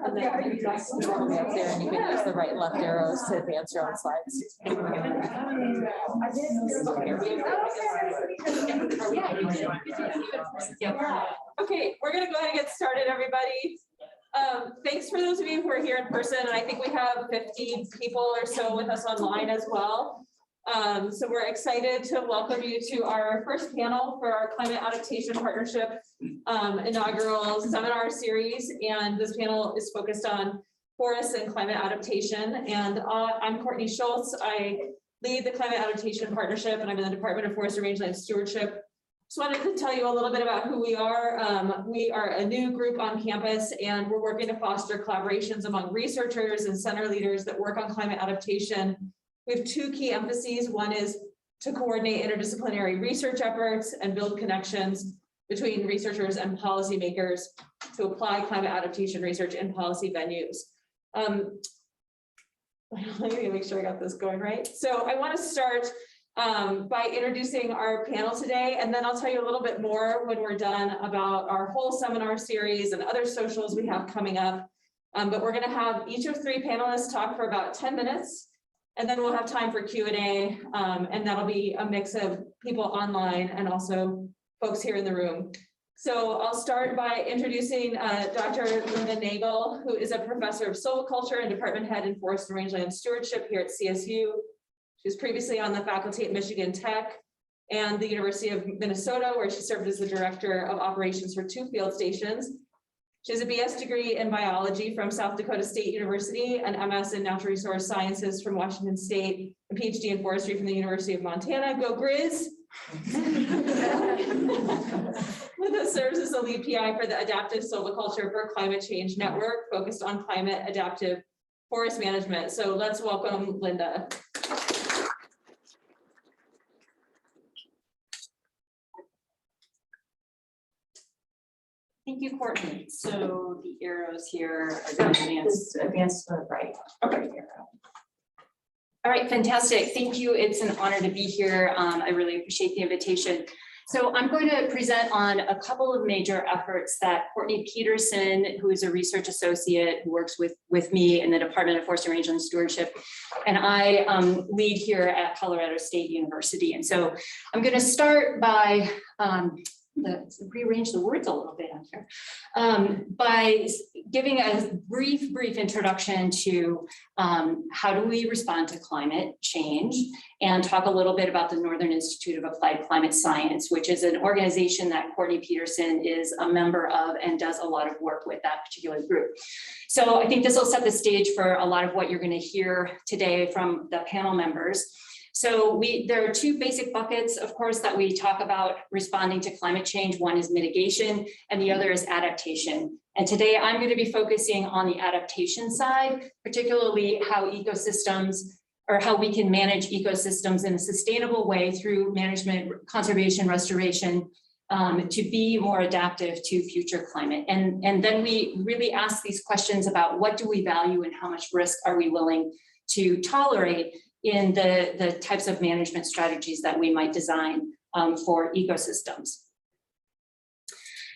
And then just normally up there, and you can use the right and left arrows to advance your own slides. Okay, we're gonna go ahead and get started, everybody. Thanks for those of you who are here in person, and I think we have 50 people or so with us online as well. So we're excited to welcome you to our first panel for our Climate Adaptation Partnership inaugural seminar series. And this panel is focused on forests and climate adaptation. And I'm Courtney Schultz. I lead the Climate Adaptation Partnership, and I'm in the Department of Forest and Rangeland Stewardship. Just wanted to tell you a little bit about who we are. We are a new group on campus, and we're working to foster collaborations among researchers and center leaders that work on climate adaptation. We have two key emphases. One is to coordinate interdisciplinary research efforts and build connections between researchers and policymakers to apply climate adaptation research in policy venues. Let me make sure I got this going right. So I want to start by introducing our panel today, and then I'll tell you a little bit more when we're done about our whole seminar series and other socials we have coming up. But we're going to have each of three panelists talk for about 10 minutes. And then we'll have time for Q&A, and that'll be a mix of people online and also folks here in the room. So I'll start by introducing Dr. Linda Nagel, who is a professor of silviculture and department head in Forest and Rangeland Stewardship here at CSU. She was previously on the faculty at Michigan Tech and the University of Minnesota, where she served as the director of operations for 2 field stations. She has a BS degree in biology from South Dakota State University, an MS in natural resource sciences from Washington State, a PhD in forestry from the University of Montana. Go Grizz! Linda serves as the lead PI for the Adaptive Silviculture for Climate Change Network, focused on climate adaptive forest management. So let's welcome Linda. Thank you, Courtney. So the arrows here are going to advance to the right. Okay. All right, fantastic. Thank you. It's an honor to be here. I really appreciate the invitation. So I'm going to present on a couple of major efforts that Courtney Peterson, who is a research associate who works with me in the Department of Forest and Rangeland Stewardship, and I lead here at Colorado State University. And so I'm going to start by let's rearrange the words a little bit on here, by giving a brief introduction to how do we respond to climate change, and talk a little bit about the Northern Institute of Applied Climate Science, which is an organization that Courtney Peterson is a member of and does a lot of work with that particular group. So I think this will set the stage for a lot of what you're going to hear today from the panel members. So there are 2 basic buckets, of course, that we talk about responding to climate change. One is mitigation and the other is adaptation. And today I'm going to be focusing on the adaptation side, particularly how ecosystems, or how we can manage ecosystems in a sustainable way through management, conservation, restoration, to be more adaptive to future climate. And then we really ask these questions about what do we value and how much risk are we willing to tolerate in the types of management strategies that we might design for ecosystems.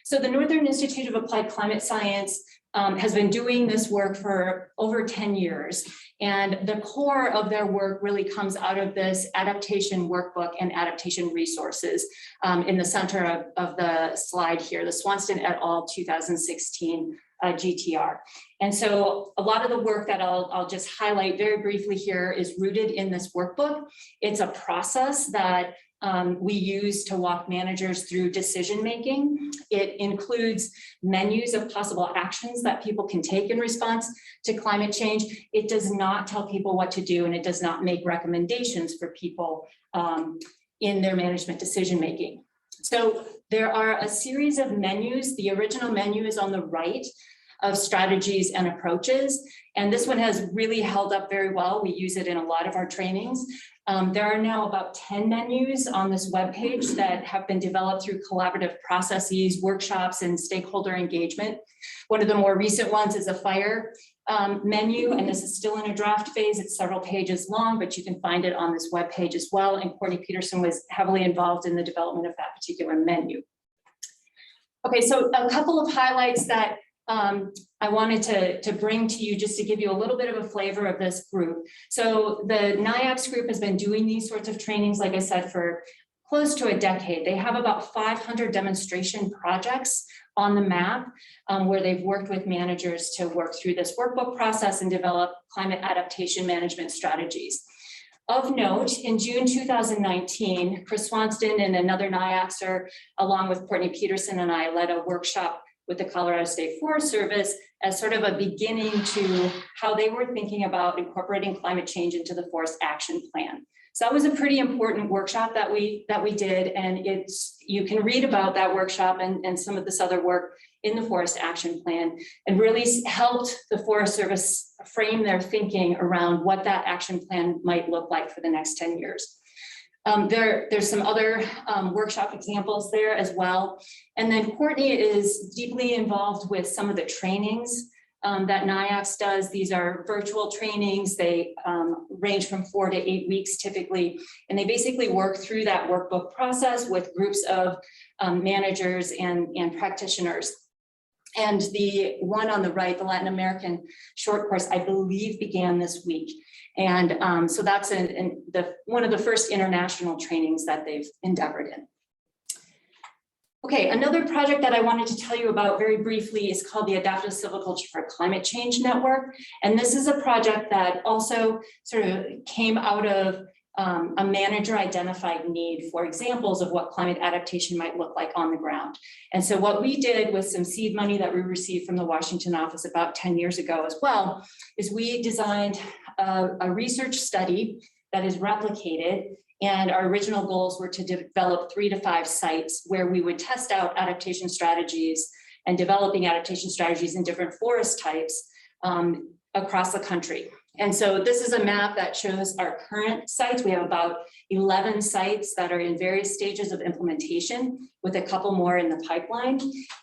So the Northern Institute of Applied Climate Science has been doing this work for over 10 years. And the core of their work really comes out of this adaptation workbook and adaptation resources in the center of the slide here, the Swanston et al. 2016 GTR. And so a lot of the work that I'll just highlight very briefly here is rooted in this workbook. It's a process that we use to walk managers through decision making. It includes menus of possible actions that people can take in response to climate change. It does not tell people what to do, and it does not make recommendations for people in their management decision making. So there are a series of menus. The original menu is on the right of strategies and approaches. And this one has really held up very well. We use it in a lot of our trainings. There are now about 10 menus on this webpage that have been developed through collaborative processes, workshops, and stakeholder engagement. One of the more recent ones is a fire menu, and this is still in a draft phase. It's several pages long, but you can find it on this webpage as well. And Courtney Peterson was heavily involved in the development of that particular menu. Okay, so a couple of highlights that I wanted to bring to you just to give you a little bit of a flavor of this group. So the NIACS group has been doing these sorts of trainings, like I said, for close to a decade. They have about 500 demonstration projects on the map where they've worked with managers to work through this workbook process and develop climate adaptation management strategies. Of note, in June 2019, Chris Swanston and another NIACSer, along with Courtney Peterson and I, led a workshop with the Colorado State Forest Service as sort of a beginning to how they were thinking about incorporating climate change into the Forest Action Plan. So that was a pretty important workshop that we did, and you can read about that workshop and some of this other work in the Forest Action Plan, and really helped the Forest Service frame their thinking around what that action plan might look like for the next 10 years. There's some other workshop examples there as well. And then Courtney is deeply involved with some of the trainings that NIACS does. These are virtual trainings. They range from 4 to 8 weeks typically, and they basically work through that workbook process with groups of managers and practitioners. And the one on the right, the Latin American short course, I believe began this week. And so that's one of the first international trainings that they've endeavored in. Okay, another project that I wanted to tell you about very briefly is called the Adaptive Silviculture for Climate Change Network. And this is a project that also sort of came out of a manager identified need for examples of what climate adaptation might look like on the ground. And so what we did with some seed money that we received from the Washington office about 10 years ago as well, is we designed a research study that is replicated. And our original goals were to develop 3 to 5 sites where we would test out adaptation strategies and developing adaptation strategies in different forest types across the country. And so this is a map that shows our current sites. We have about 11 sites that are in various stages of implementation, with a couple more in the pipeline.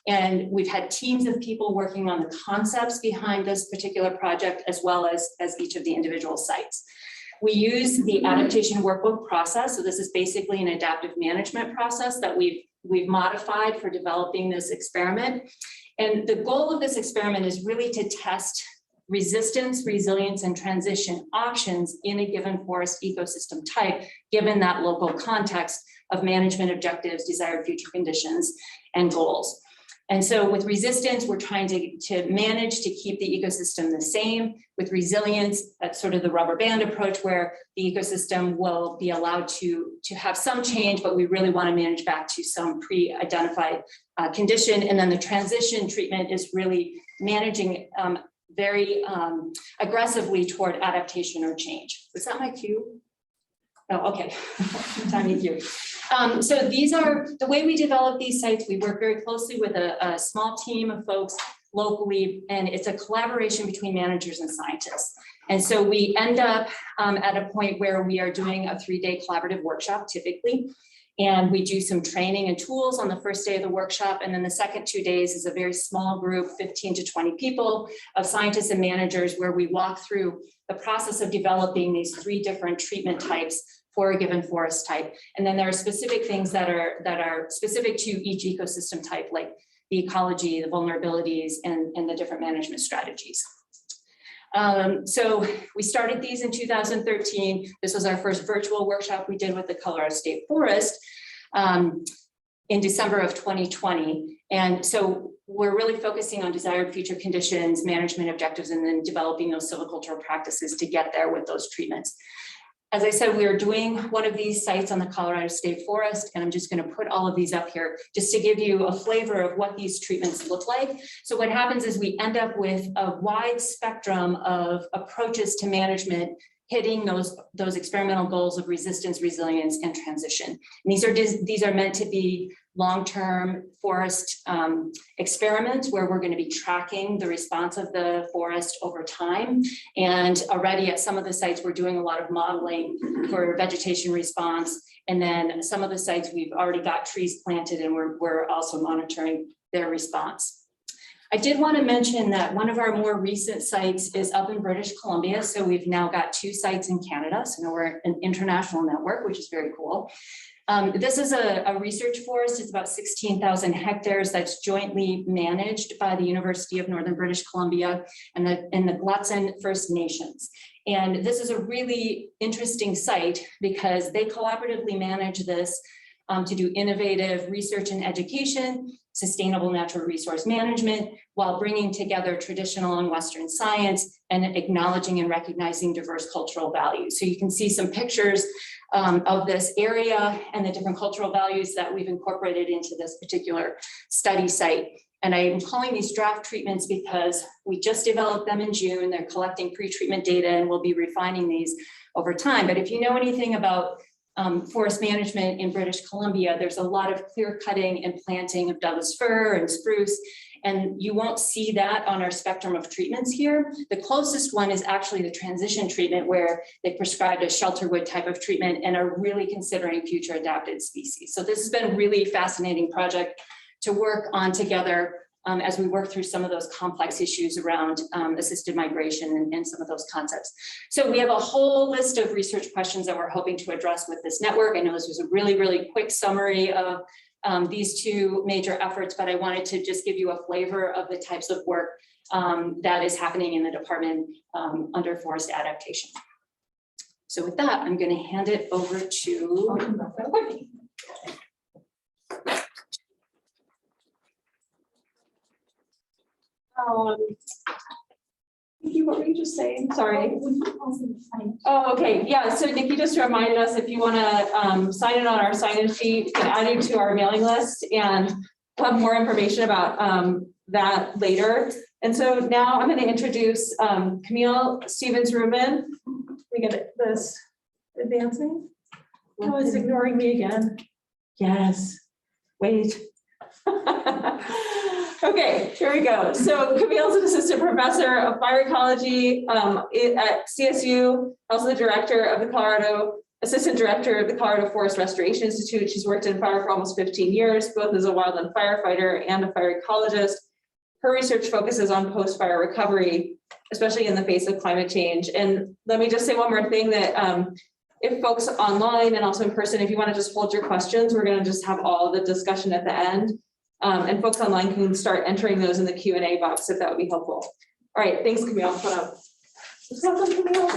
And we've had teams of people working on the concepts behind this particular project, as well as each of the individual sites. We use the adaptation workbook process. So this is basically an adaptive management process that we've modified for developing this experiment. And the goal of this experiment is really to test resistance, resilience, and transition options in a given forest ecosystem type, given that local context of management objectives, desired future conditions, and goals. And so with resistance, we're trying to manage to keep the ecosystem the same. With resilience, that's sort of the rubber band approach, where the ecosystem will be allowed to have some change, but we really want to manage back to some pre-identified condition. And then the transition treatment is really managing very aggressively toward adaptation or change. Was that my cue? Oh, okay. Tiny cue. So these are the way we develop these sites. We work very closely with a small team of folks locally, and it's a collaboration between managers and scientists. And so we end up at a point where we are doing a 3-day collaborative workshop typically. And we do some training and tools on the first day of the workshop. And then the second 2 days is a very small group, 15 to 20 people of scientists and managers, where we walk through the process of developing these 3 different treatment types for a given forest type. And then there are specific things that are specific to each ecosystem type, like the ecology, the vulnerabilities, and the different management strategies. So we started these in 2013. This was our first virtual workshop we did with the Colorado State Forest in December of 2020. And so we're really focusing on desired future conditions, management objectives, and then developing those silvicultural practices to get there with those treatments. As I said, we are doing one of these sites on the Colorado State Forest, and I'm just going to put all of these up here just to give you a flavor of what these treatments look like. So what happens is we end up with a wide spectrum of approaches to management, hitting those experimental goals of resistance, resilience, and transition. And these are meant to be long-term forest experiments where we're going to be tracking the response of the forest over time. And already at some of the sites, we're doing a lot of modeling for vegetation response. And then some of the sites, we've already got trees planted, and we're also monitoring their response. I did want to mention that one of our more recent sites is up in British Columbia. So we've now got 2 sites in Canada. So now we're an international network, which is very cool. This is a research forest. It's about 16,000 hectares that's jointly managed by the University of Northern British Columbia and the Glatson First Nations. And this is a really interesting site because they collaboratively manage this to do innovative research and education, sustainable natural resource management, while bringing together traditional and Western science and acknowledging and recognizing diverse cultural values. So you can see some pictures of this area and the different cultural values that we've incorporated into this particular study site. And I'm calling these draft treatments because we just developed them in June. They're collecting pre-treatment data and we'll be refining these over time. But if you know anything about forest management in British Columbia, there's a lot of clear cutting and planting of Douglas fir and spruce, and you won't see that on our spectrum of treatments here. The closest one is actually the transition treatment where they prescribed a shelterwood type of treatment and are really considering future adapted species. So this has been a really fascinating project to work on together as we work through some of those complex issues around assisted migration and some of those concepts. So we have a whole list of research questions that we're hoping to address with this network. I know this was a really, really quick summary of these two major efforts, but I wanted to just give you a flavor of the types of work that is happening in the department under forest adaptation. So with that, I'm going to hand it over to Courtney. Nikki, what were you just saying? Sorry. Oh, okay. Yeah. So Nikki, just to remind us, if you want to sign in on our sign-in sheet, you can add you to our mailing list, and we'll have more information about that later. And so now I'm going to introduce Camille Stevens-Rubin. We get this advancing. Oh, it's ignoring me again. Yes. Wait. Okay, here we go. So Camille's an assistant professor of fire ecology at CSU, also the director of the assistant director of the Colorado Forest Restoration Institute. She's worked in fire for almost 15 years, both as a wildland firefighter and a fire ecologist. Her research focuses on post-fire recovery, especially in the face of climate change. And let me just say one more thing that if folks online and also in person, if you want to just hold your questions, we're going to just have all the discussion at the end. And folks online can start entering those in the Q&A box if that would be helpful. All right, thanks, Camille. Put up. Welcome, Camille.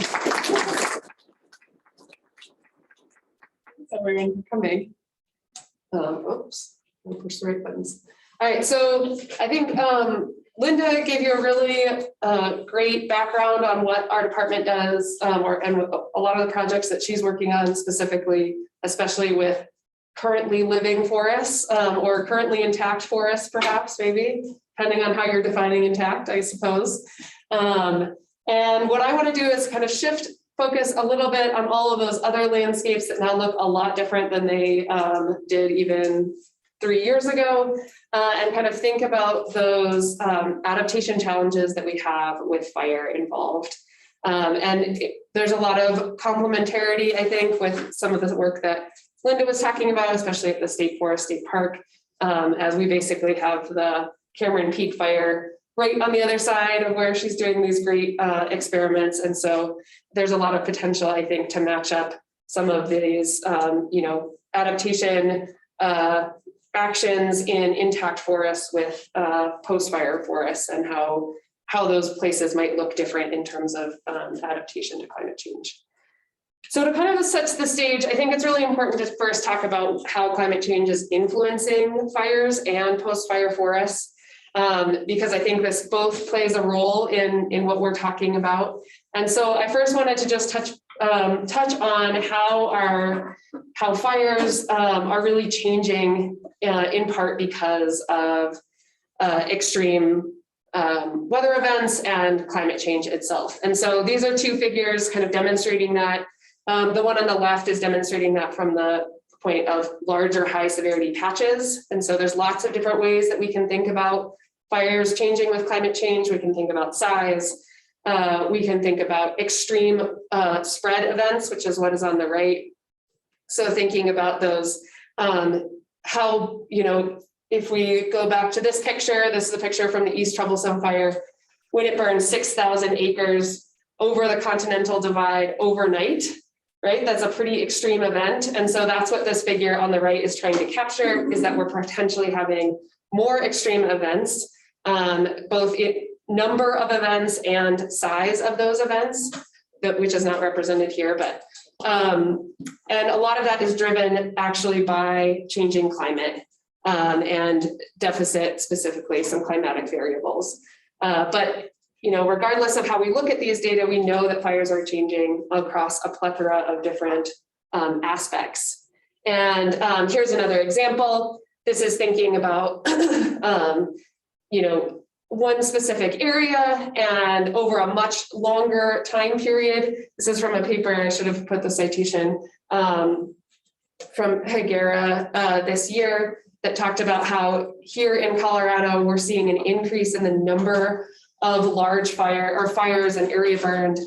Everyone coming. Oops, I'll push the right buttons. All right, so I think Linda gave you a really great background on what our department does, and a lot of the projects that she's working on specifically, especially with currently living forests or currently intact forests, perhaps, maybe, depending on how you're defining intact, I suppose. And what I want to do is kind of shift focus a little bit on all of those other landscapes that now look a lot different than they did even 3 years ago, and kind of think about those adaptation challenges that we have with fire involved. There's a lot of complementarity, I think, with some of the work that Linda was talking about, especially at the State Forest State Park, as we basically have the Cameron Peak fire right on the other side of where she's doing these great experiments. And so there's a lot of potential, I think, to match up some of these, adaptation actions in intact forests with post-fire forests, and how those places might look different in terms of adaptation to climate change. So to kind of set the stage, I think it's really important to first talk about how climate change is influencing fires and post-fire forests, because I think this both plays a role in what we're talking about. And so I first wanted to just touch on how fires are really changing in part because of extreme weather events and climate change itself. And so these are two figures kind of demonstrating that. The one on the left is demonstrating that from the point of larger high severity patches. And so there's lots of different ways that we can think about fires changing with climate change. We can think about size. We can think about extreme spread events, which is what is on the right. So thinking about those, how, if we go back to this picture, this is a picture from the East Troublesome Fire, when it burned 6,000 acres over the Continental Divide overnight. right? That's a pretty extreme event. And so that's what this figure on the right is trying to capture, is that we're potentially having more extreme events, both in number of events and size of those events, which is not represented here, but and a lot of that is driven actually by changing climate and deficit, specifically some climatic variables. But regardless of how we look at these data, we know that fires are changing across a plethora of different aspects. And here's another example. This is thinking about one specific area and over a much longer time period. This is from a paper, I should have put the citation, from Higuera this year, that talked about how here in Colorado, we're seeing an increase in the number of large fires and area burned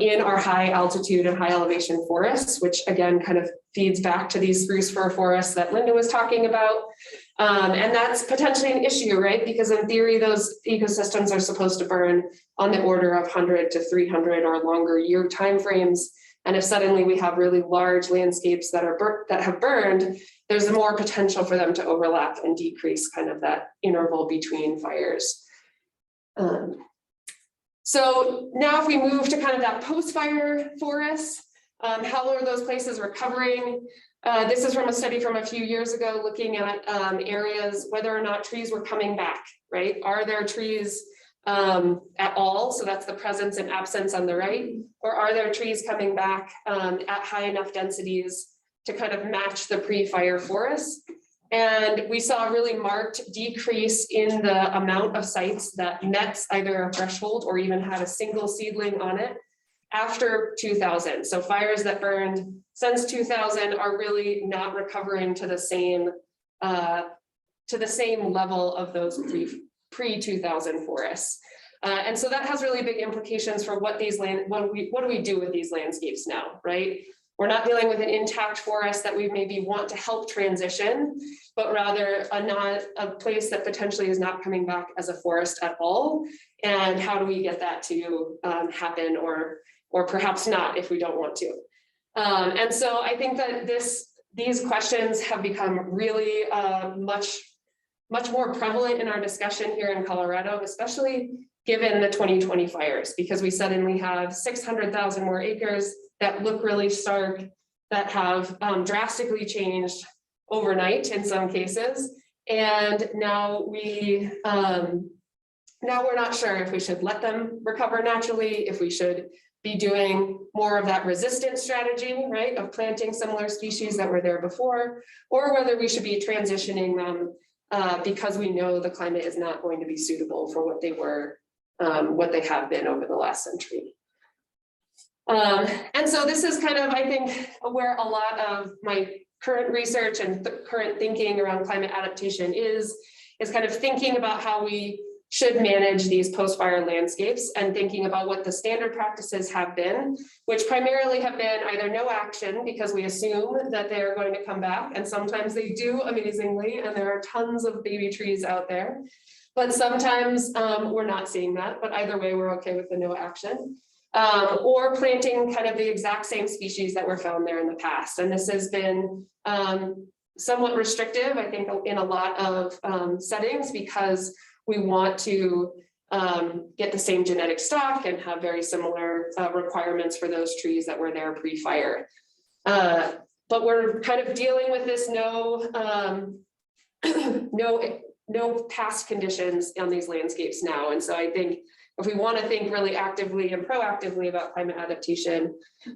in our high altitude and high elevation forests, which again kind of feeds back to these spruce fir forests that Linda was talking about. And that's potentially an issue, right? Because in theory, those ecosystems are supposed to burn on the order of 100 to 300 or longer year timeframes. And if suddenly we have really large landscapes that have burned, there's more potential for them to overlap and decrease kind of that interval between fires. So now if we move to kind of that post-fire forest, how are those places recovering? This is from a study from a few years ago looking at areas, whether or not trees were coming back, right? Are there trees at all? So that's the presence and absence on the right. Or are there trees coming back at high enough densities to kind of match the pre-fire forest? And we saw a really marked decrease in the amount of sites that met either a threshold or even had a single seedling on it after 2000. So fires that burned since 2000 are really not recovering to the same level of those pre-2000 forests. And so that has really big implications for what do we do with these landscapes now, right? We're not dealing with an intact forest that we maybe want to help transition, but rather a place that potentially is not coming back as a forest at all. And how do we get that to happen, or perhaps not if we don't want to? And so I think that these questions have become really much more prevalent in our discussion here in Colorado, especially given the 2020 fires, because we suddenly have 600,000 more acres that look really stark, that have drastically changed overnight in some cases. And now we're not sure if we should let them recover naturally, if we should be doing more of that resistance strategy, right, of planting similar species that were there before, or whether we should be transitioning them because we know the climate is not going to be suitable for what they have been over the last century. And so this is kind of, I think, where a lot of my current research and current thinking around climate adaptation is kind of thinking about how we should manage these post-fire landscapes and thinking about what the standard practices have been, which primarily have been either no action because we assume that they're going to come back, and sometimes they do amazingly, and there are tons of baby trees out there, but sometimes we're not seeing that, but either way, we're okay with the no action. Or planting kind of the exact same species that were found there in the past. And this has been somewhat restrictive, I think, in a lot of settings, because we want to get the same genetic stock and have very similar requirements for those trees that were there pre-fire. But we're kind of dealing with this no past conditions on these landscapes now. And so I think if we want to think really actively and proactively about climate adaptation,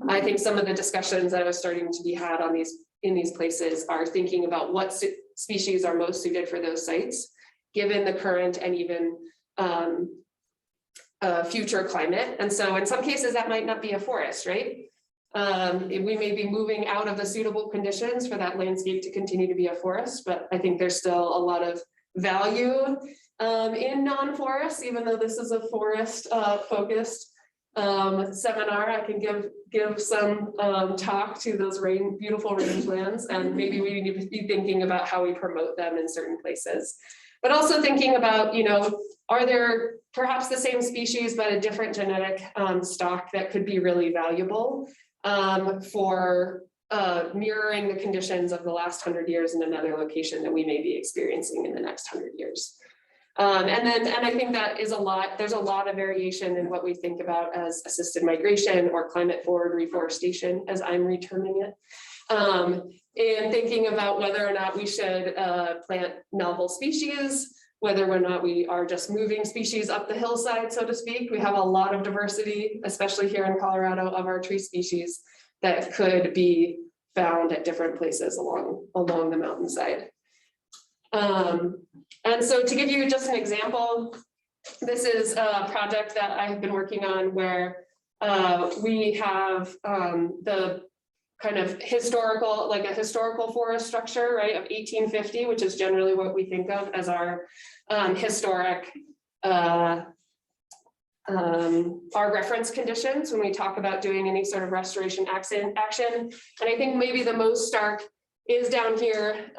I think some of the discussions that are starting to be had on in these places are thinking about what species are most suited for those sites, given the current and even future climate. And so in some cases that might not be a forest, right? We may be moving out of the suitable conditions for that landscape to continue to be a forest, but I think there's still a lot of value in non-forests, even though this is a forest focused seminar. I can give some talk to those beautiful rangelands, and maybe we need to be thinking about how we promote them in certain places. But also thinking about, are there perhaps the same species but a different genetic stock that could be really valuable for mirroring the conditions of the last 100 years in another location that we may be experiencing in the next 100 years. And I think that is there's a lot of variation in what we think about as assisted migration or climate forward reforestation, as I'm reterming it. And thinking about whether or not we should plant novel species, whether or not we are just moving species up the hillside, so to speak. We have a lot of diversity, especially here in Colorado, of our tree species that could be found at different places along the mountainside. And so to give you just an example, this is a project that I've been working on where we have the kind of historical, like a historical forest structure, right, of 1850, which is generally what we think of as our historic, our reference conditions when we talk about doing any sort of restoration action. And I think maybe the most stark is down here,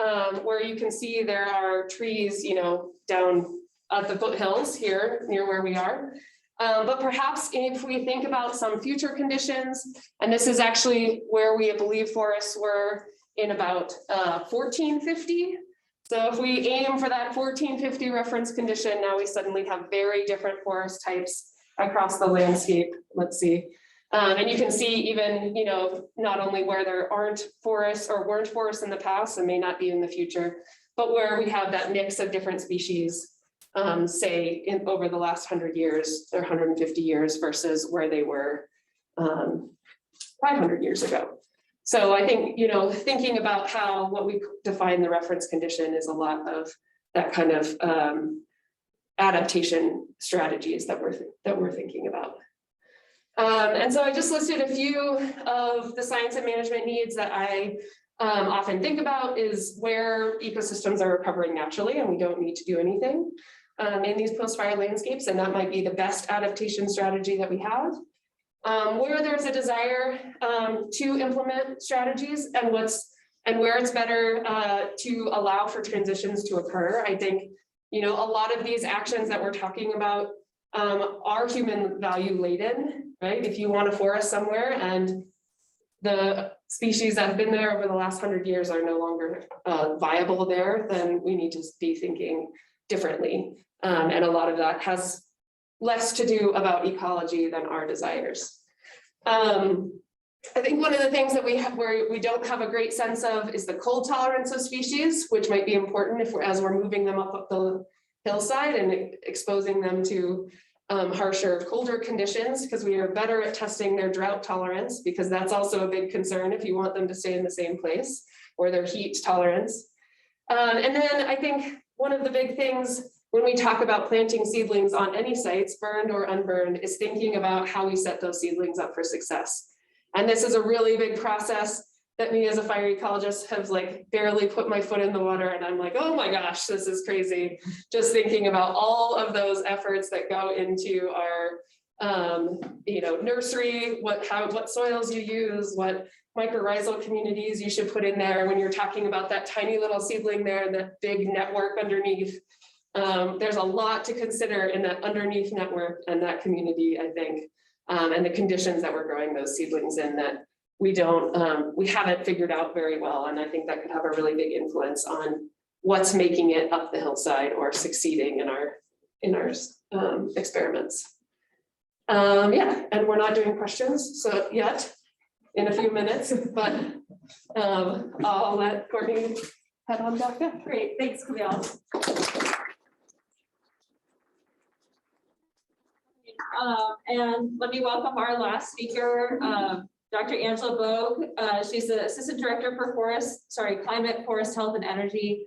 where you can see there are trees, you know, down at the foothills here near where we are. But perhaps if we think about some future conditions, and this is actually where we believe forests were in about 1450. So if we aim for that 1450 reference condition, now we suddenly have very different forest types across the landscape. Let's see. And you can see even, you know, not only where there aren't forests or weren't forests in the past and may not be in the future, but where we have that mix of different species, say over the last 100 years or 150 years versus where they were 500 years ago. So I think, you know, thinking about what we define the reference condition is a lot of that kind of adaptation strategies that we're thinking about. And so I just listed a few of the science and management needs that I often think about is where ecosystems are recovering naturally and we don't need to do anything in these post-fire landscapes, and that might be the best adaptation strategy that we have. Where there's a desire to implement strategies and where it's better to allow for transitions to occur. I think, you know, a lot of these actions that we're talking about are human value laden, right? If you want a forest somewhere and the species that have been there over the last 100 years are no longer viable there, then we need to be thinking differently. And a lot of that has less to do about ecology than our desires. I think one of the things that we have where we don't have a great sense of is the cold tolerance of species, which might be important as we're moving them up the hillside and exposing them to harsher, colder conditions, because we are better at testing their drought tolerance, because that's also a big concern if you want them to stay in the same place, or their heat tolerance. And then I think one of the big things when we talk about planting seedlings on any sites, burned or unburned, is thinking about how we set those seedlings up for success. And this is a really big process that me as a fire ecologist have like barely put my foot in the water, and I'm like, oh my gosh, this is crazy. Just thinking about all of those efforts that go into our you know, nursery, what soils you use, what mycorrhizal communities you should put in there when you're talking about that tiny little seedling there and that big network underneath. There's a lot to consider in that underneath network and that community, I think, and the conditions that we're growing those seedlings in that we haven't figured out very well. And I think that could have a really big influence on what's making it up the hillside or succeeding in our experiments. Yeah, and we're not doing questions so yet in a few minutes, but I'll let Courtney head on back up. Great, thanks, Camille. And let me welcome our last speaker, Dr. Angela Bogue. She's the Assistant Director for Climate, Forest Health and Energy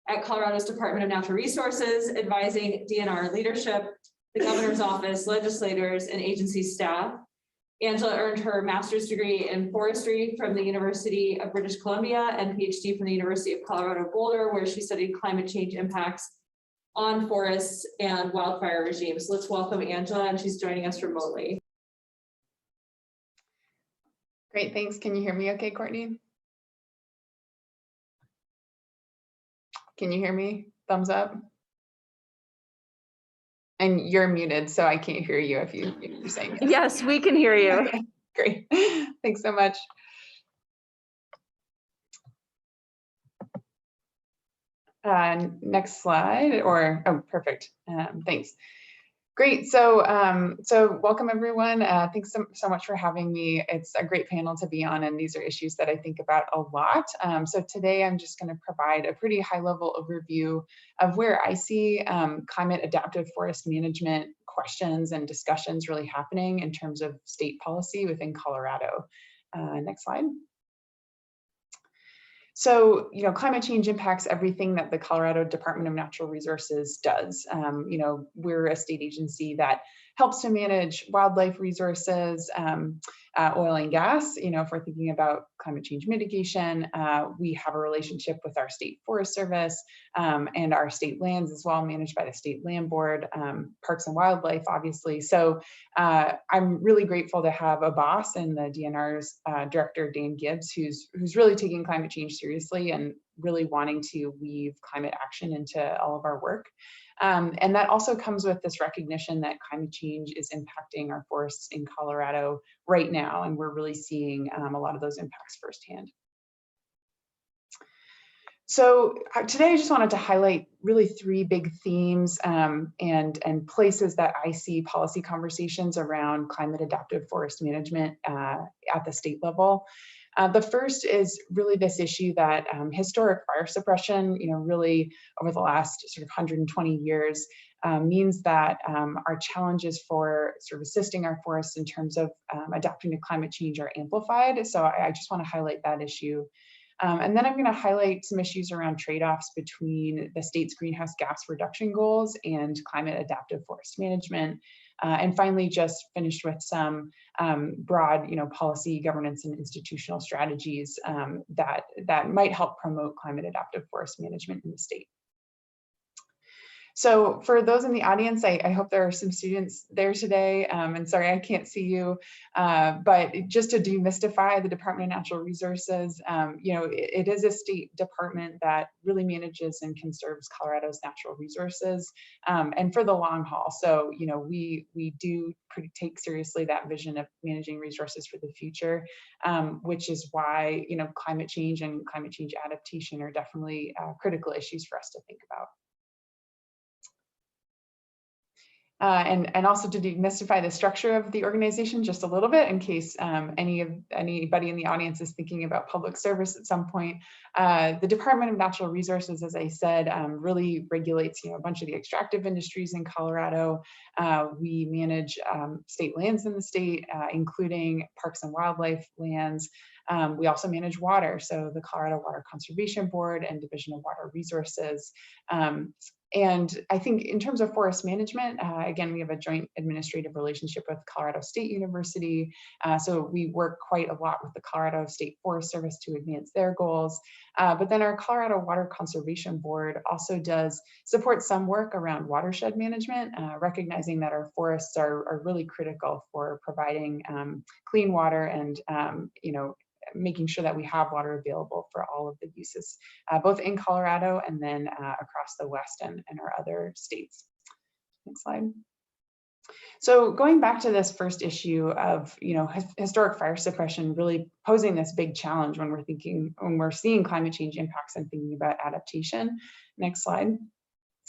at Colorado's Department of Natural Resources, advising DNR leadership, the governor's office, legislators, and agency staff. Angela earned her master's degree in forestry from the University of British Columbia and PhD from the University of Colorado Boulder, where she studied climate change impacts on forests and wildfire regimes. Let's welcome Angela, and she's joining us remotely. Great, thanks. Can you hear me okay, Courtney? Can you hear me? Thumbs up. And you're muted, so I can't hear you if you're saying yes. Yes, we can hear you. Okay. Great. Thanks so much. Next slide, or, oh, perfect. Thanks. Great. So welcome everyone. Thanks so much for having me. It's a great panel to be on, and these are issues that I think about a lot. So today I'm just going to provide a pretty high level overview of where I see climate adaptive forest management questions and discussions really happening in terms of state policy within Colorado. Next slide. So, climate change impacts everything that the Colorado Department of Natural Resources does. We're a state agency that helps to manage wildlife resources, oil and gas. If we're thinking about climate change mitigation, we have a relationship with our state Forest Service and our state lands as well, managed by the State Land Board, Parks and Wildlife, obviously. So I'm really grateful to have a boss in the DNR's director, Dan Gibbs, who's really taking climate change seriously and really wanting to weave climate action into all of our work. And that also comes with this recognition that climate change is impacting our forests in Colorado right now, and we're really seeing a lot of those impacts firsthand. So today I just wanted to highlight really three big themes and places that I see policy conversations around climate adaptive forest management at the state level. The first is really this issue that historic fire suppression, really over the last sort of 120 years means that our challenges for sort of assisting our forests in terms of adapting to climate change are amplified. So I just want to highlight that issue. And then I'm going to highlight some issues around trade-offs between the state's greenhouse gas reduction goals and climate adaptive forest management. And finally, just finished with some broad, policy, governance, and institutional strategies that might help promote climate adaptive forest management in the state. So for those in the audience, I hope there are some students there today, and sorry, I can't see you, but just to demystify the Department of Natural Resources, it is a state department that really manages and conserves Colorado's natural resources, and for the long haul. So, we do take seriously that vision of managing resources for the future, which is why, climate change and climate change adaptation are definitely critical issues for us to think about. And also to demystify the structure of the organization just a little bit, in case anybody in the audience is thinking about public service at some point. The Department of Natural Resources, as I said, really regulates a bunch of the extractive industries in Colorado. We manage state lands in the state, including parks and wildlife lands. We also manage water, so the Colorado Water Conservation Board and Division of Water Resources. And I think in terms of forest management, again, we have a joint administrative relationship with Colorado State University. So we work quite a lot with the Colorado State Forest Service to advance their goals. But then our Colorado Water Conservation Board also does support some work around watershed management, recognizing that our forests are really critical for providing clean water and, making sure that we have water available for all of the uses, both in Colorado and then across the West and our other states. Next slide. So going back to this first issue of, historic fire suppression really posing this big challenge when we're seeing climate change impacts and thinking about adaptation. Next slide.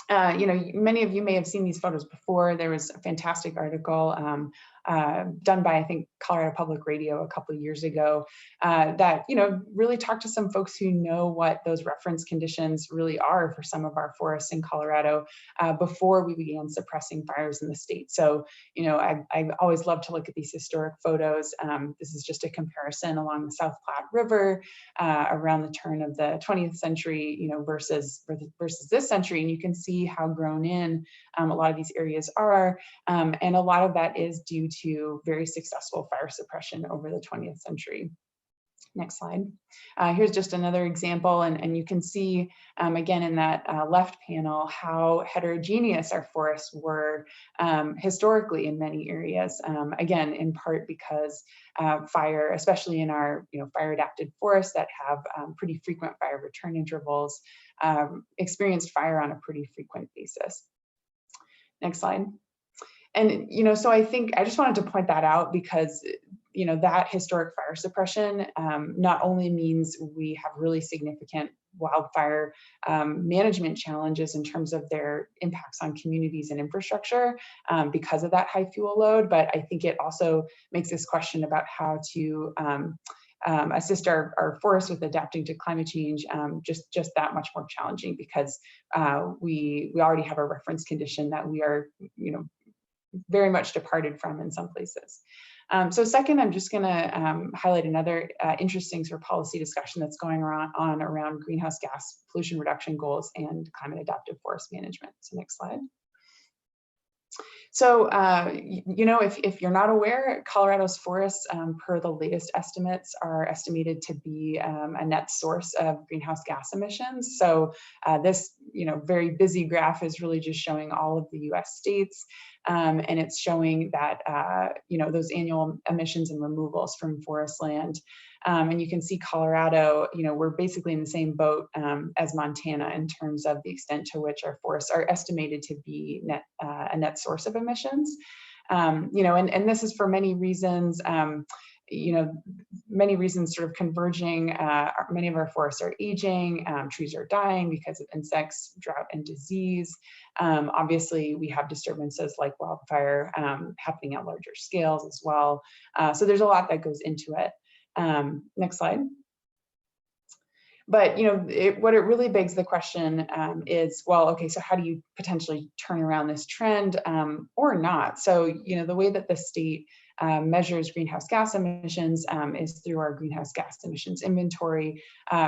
Many of you may have seen these photos before. There was a fantastic article done by, I think, Colorado Public Radio a couple of years ago that, really talked to some folks who know what those reference conditions really are for some of our forests in Colorado before we began suppressing fires in the state. So, I always love to look at these historic photos. This is just a comparison along the South Platte River around the turn of the 20th century, versus this century. And you can see how grown in a lot of these areas are. And a lot of that is due to very successful fire suppression over the 20th century. Next slide. Here's just another example, and you can see again in that left panel how heterogeneous our forests were historically in many areas. Again, in part because fire, especially in our fire adapted forests that have pretty frequent fire return intervals, experienced fire on a pretty frequent basis. Next slide. And, so I think I just wanted to point that out because that historic fire suppression not only means we have really significant wildfire management challenges in terms of their impacts on communities and infrastructure because of that high fuel load, but I think it also makes this question about how to assist our forests with adapting to climate change just that much more challenging, because we already have a reference condition that we are very much departed from in some places. So second, I'm just going to highlight another interesting sort of policy discussion that's going on around greenhouse gas pollution reduction goals and climate adaptive forest management. So next slide. So, if you're not aware, Colorado's forests, per the latest estimates, are estimated to be a net source of greenhouse gas emissions. So this, very busy graph is really just showing all of the US states, and it's showing that, those annual emissions and removals from forest land. And you can see Colorado, we're basically in the same boat as Montana in terms of the extent to which our forests are estimated to be a net source of emissions. And this is for many reasons, many reasons sort of converging. Many of our forests are aging, trees are dying because of insects, drought, and disease. Obviously, we have disturbances like wildfire happening at larger scales as well. So there's a lot that goes into it. Next slide. But what it really begs the question is, well, okay, so how do you potentially turn around this trend or not? So the way that the state measures greenhouse gas emissions is through our greenhouse gas emissions inventory.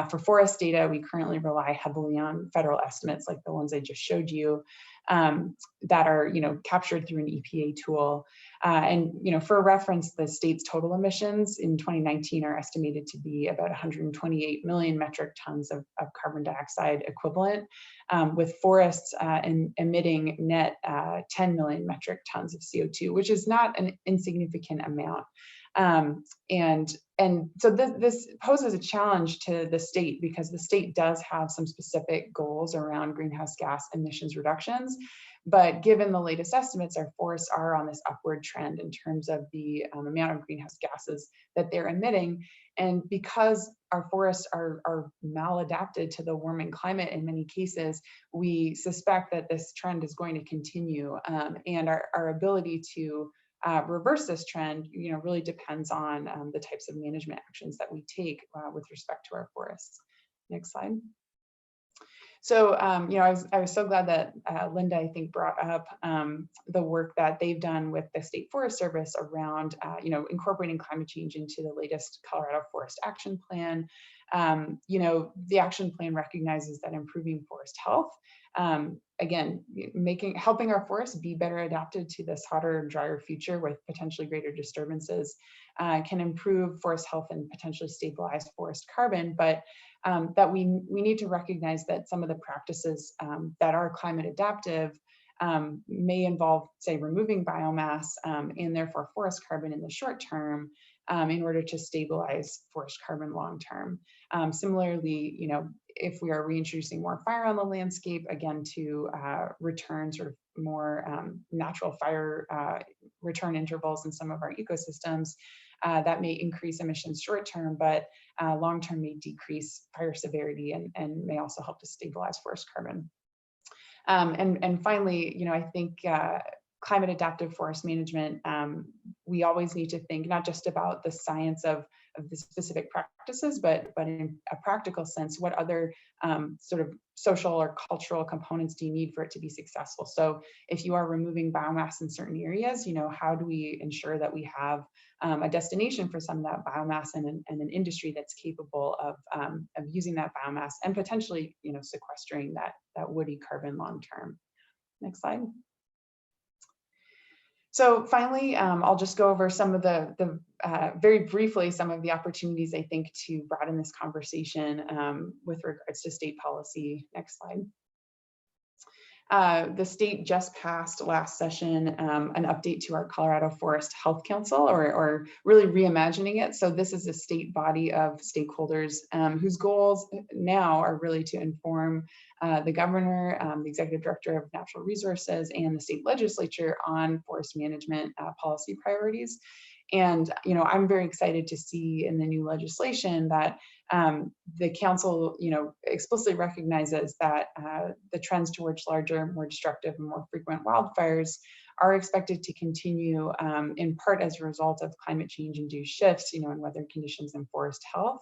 For forest data, we currently rely heavily on federal estimates like the ones I just showed you that are captured through an EPA tool. And for reference, the state's total emissions in 2019 are estimated to be about 128 million metric tons of carbon dioxide equivalent, with forests emitting net 10 million metric tons of CO2, which is not an insignificant amount. And so this poses a challenge to the state, because the state does have some specific goals around greenhouse gas emissions reductions. But given the latest estimates, our forests are on this upward trend in terms of the amount of greenhouse gases that they're emitting. And because our forests are maladapted to the warming climate in many cases, we suspect that this trend is going to continue. And our ability to reverse this trend, really depends on the types of management actions that we take with respect to our forests. Next slide. So, I was so glad that Linda, I think, brought up the work that they've done with the State Forest Service around, incorporating climate change into the latest Colorado Forest Action Plan. The action plan recognizes that improving forest health, again, helping our forests be better adapted to this hotter and drier future with potentially greater disturbances, can improve forest health and potentially stabilize forest carbon, but that we need to recognize that some of the practices that are climate adaptive may involve, say, removing biomass and therefore forest carbon in the short term in order to stabilize forest carbon long term. Similarly, if we are reintroducing more fire on the landscape, again, to return sort of more natural fire return intervals in some of our ecosystems, that may increase emissions short term, but long term may decrease fire severity and may also help to stabilize forest carbon. And finally, I think climate adaptive forest management, we always need to think not just about the science of the specific practices, but in a practical sense, what other sort of social or cultural components do you need for it to be successful? So if you are removing biomass in certain areas, how do we ensure that we have a destination for some of that biomass and an industry that's capable of using that biomass and potentially, sequestering that woody carbon long term. Next slide. So finally, I'll just go over some of the very briefly, some of the opportunities I think to broaden this conversation with regards to state policy. Next slide. The state just passed last session an update to our Colorado Forest Health Council, or really reimagining it. So this is a state body of stakeholders whose goals now are really to inform the governor, the executive director of natural resources, and the state legislature on forest management policy priorities. And, you know, I'm very excited to see in the new legislation that the council, you know, explicitly recognizes that the trends towards larger, more destructive, and more frequent wildfires are expected to continue in part as a result of climate change induced shifts, you know, in weather conditions and forest health.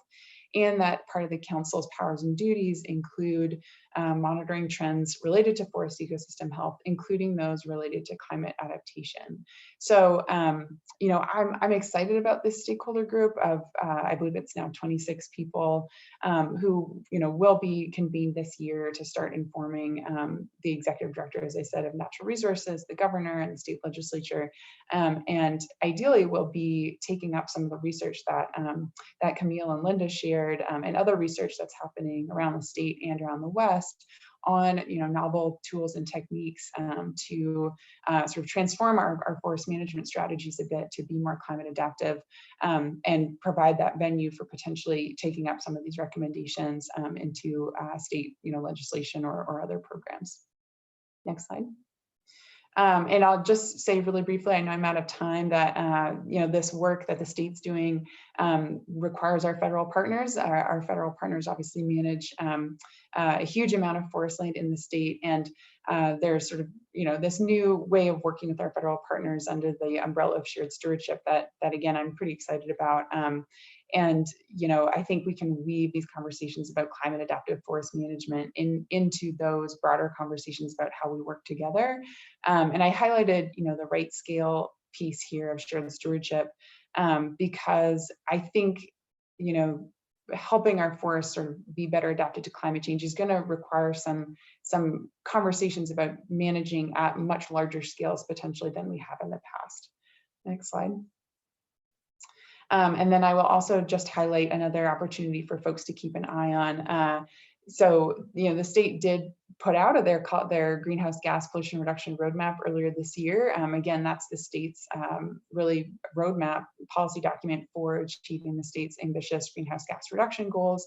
And that part of the council's powers and duties include monitoring trends related to forest ecosystem health, including those related to climate adaptation. So, you know, I'm excited about this stakeholder group of, I believe it's now 26 people who, you know, will be convened this year to start informing the executive director, as I said, of natural resources, the governor, and the state legislature, and ideally will be taking up some of the research that that Camille and Linda shared, and other research that's happening around the state and around the West on, you know, novel tools and techniques to sort of transform our forest management strategies a bit to be more climate adaptive, and provide that venue for potentially taking up some of these recommendations into state, you know, legislation or other programs. Next slide. And I'll just say really briefly, I know I'm out of time, that you know, this work that the state's doing requires our federal partners. Our federal partners obviously manage a huge amount of forest land in the state, and there's sort of, you know, this new way of working with our federal partners under the umbrella of shared stewardship that again, I'm pretty excited about. And, you know, I think we can weave these conversations about climate adaptive forest management into those broader conversations about how we work together. And I highlighted, you know, the right scale piece here of shared stewardship, because I think, you know, helping our forests sort of be better adapted to climate change is going to require some conversations about managing at much larger scales potentially than we have in the past. Next slide. And then I will also just highlight another opportunity for folks to keep an eye on. So, you know, the state did put out their greenhouse gas pollution reduction roadmap earlier this year. Again, that's the state's really roadmap policy document for achieving the state's ambitious greenhouse gas reduction goals.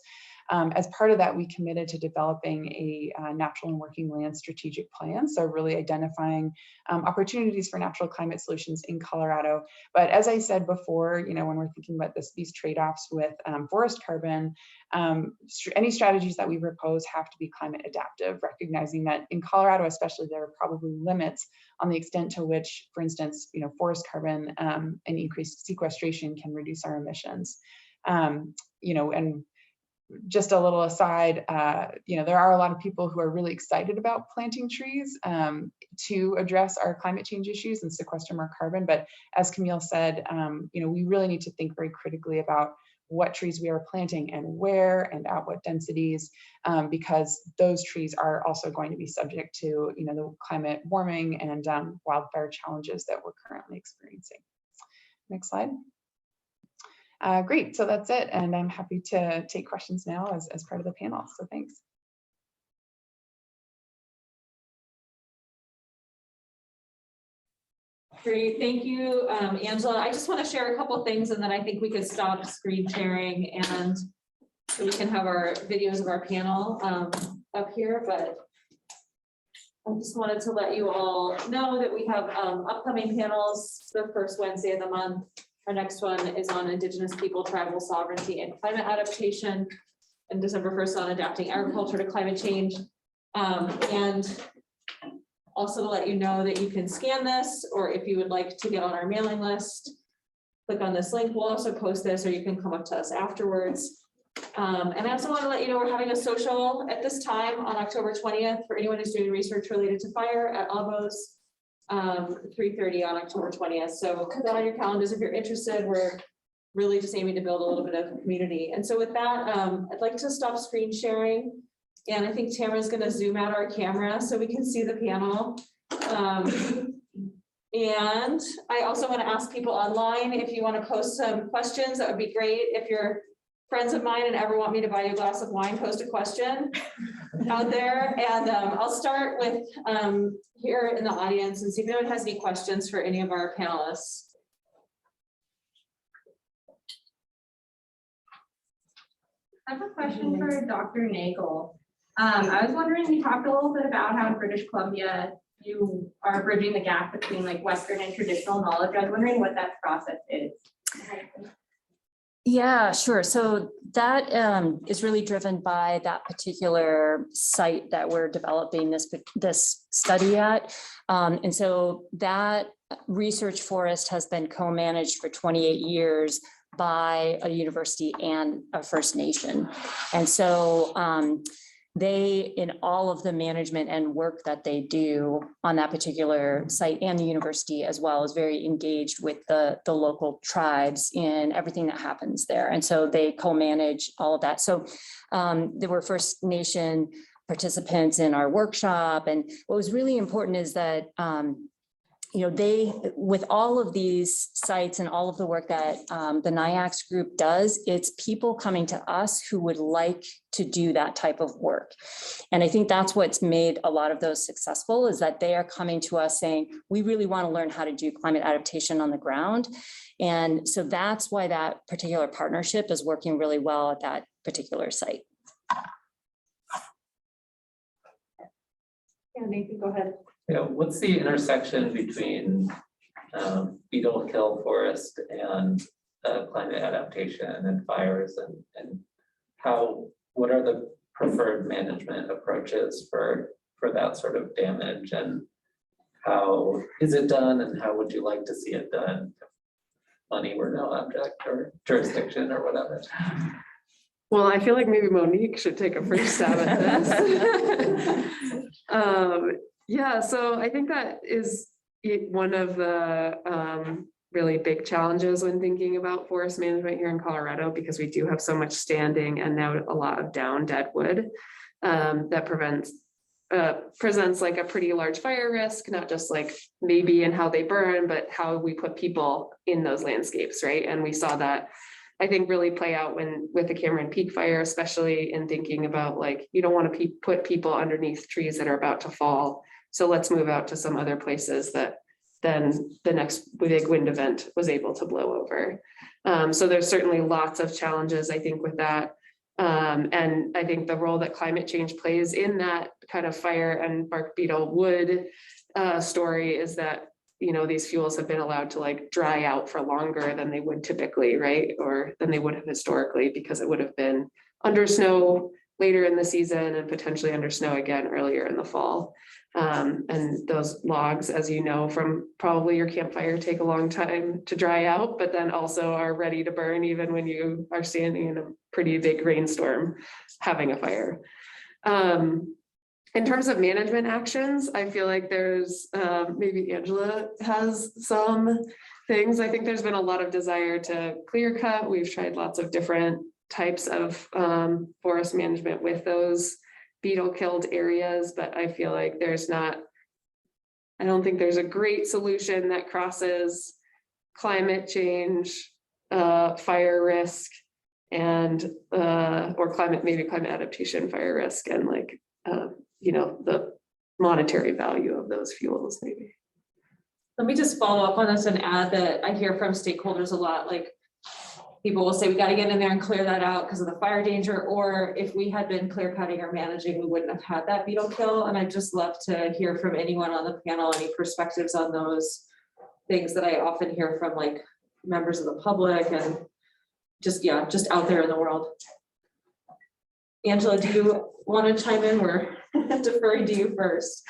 As part of that, we committed to developing a natural and working land strategic plan. So really identifying opportunities for natural climate solutions in Colorado. But as I said before, you know, when we're thinking about these trade-offs with forest carbon, any strategies that we propose have to be climate adaptive, recognizing that in Colorado, especially, there are probably limits on the extent to which, for instance, you know, forest carbon and increased sequestration can reduce our emissions. You know, and just a little aside, you know, there are a lot of people who are really excited about planting trees to address our climate change issues and sequester more carbon. But as Camille said, you know, we really need to think very critically about what trees we are planting and where and at what densities, because those trees are also going to be subject to, you know, the climate warming and wildfire challenges that we're currently experiencing. Next slide. Great, so that's it, and I'm happy to take questions now as part of the panel, so thanks. Great, thank you, Angela. I just want to share a couple things, and then I think we could stop screen sharing and so we can have our videos of our panel up here, but I just wanted to let you all know that we have upcoming panels the first Wednesday of the month. Our next one is on Indigenous people, tribal sovereignty, and climate adaptation, and December 1st on adapting agriculture to climate change. And also to let you know that you can scan this, or if you would like to get on our mailing list, click on this link. We'll also post this, or you can come up to us afterwards. And I also want to let you know we're having a social at this time on October 20th for anyone who's doing research related to fire at Abos. 3:30 on October 20th. So put that on your calendars if you're interested. We're really just aiming to build a little bit of community. And so with that, I'd like to stop screen sharing. And I think Tamara's going to zoom out our camera so we can see the panel. And I also want to ask people online, if you want to post some questions, that would be great. If you're friends of mine and ever want me to buy you a glass of wine, post a question out there. And I'll start with here in the audience and see if anyone has any questions for any of our panelists. I have a question for Dr. Nagel. I was wondering, you talked a little bit about how in British Columbia you are bridging the gap between like Western and traditional knowledge. I was wondering what that process is. Yeah, sure. So that is really driven by that particular site that we're developing this study at. And so that research forest has been co-managed for 28 years by a university and a First Nation. And so they, in all of the management and work that they do on that particular site and the university as well, is very engaged with the local tribes in everything that happens there. And so they co-manage all of that. So there were First Nation participants in our workshop. And what was really important is that you know, they, with all of these sites and all of the work that the NIAX group does, it's people coming to us who would like to do that type of work. And I think that's what's made a lot of those successful, is that they are coming to us saying, we really want to learn how to do climate adaptation on the ground. And so that's why that particular partnership is working really well at that particular site. Yeah, Nathan, go ahead. Yeah, what's the intersection between beetle kill forest and climate adaptation and fires, and what are the preferred management approaches for that sort of damage, and how is it done, and how would you like to see it done if money were no object or jurisdiction or whatever? Well, I feel like maybe Monique should take a first stab at this. Yeah, so I think that is one of the really big challenges when thinking about forest management here in Colorado, because we do have so much standing and now a lot of down dead wood that presents like a pretty large fire risk, not just like maybe in how they burn, but how we put people in those landscapes, right? And we saw that, I think, really play out with the Cameron Peak fire, especially in thinking about, like, you don't want to put people underneath trees that are about to fall. So let's move out to some other places that then the next big wind event was able to blow over. So there's certainly lots of challenges, I think, with that. And I think the role that climate change plays in that kind of fire and bark beetle wood story is that, you know, these fuels have been allowed to like dry out for longer than they would typically, right? Or than they would have historically, because it would have been under snow later in the season and potentially under snow again earlier in the fall. And those logs, as you know, from probably your campfire, take a long time to dry out, but then also are ready to burn even when you are standing in a pretty big rainstorm having a fire. In terms of management actions, I feel like there's maybe Angela has some things. I think there's been a lot of desire to clear cut. We've tried lots of different types of forest management with those beetle killed areas, but I feel like I don't think there's a great solution that crosses climate change, fire risk, and or climate adaptation, fire risk, and like you know, the monetary value of those fuels maybe. Let me just follow up on this and add that I hear from stakeholders a lot, like people will say, we got to get in there and clear that out because of the fire danger, or if we had been clear cutting or managing, we wouldn't have had that beetle kill. And I'd just love to hear from anyone on the panel, any perspectives on those things that I often hear from like members of the public and just out there in the world. Angela, do you want to chime in? We're deferring to you first.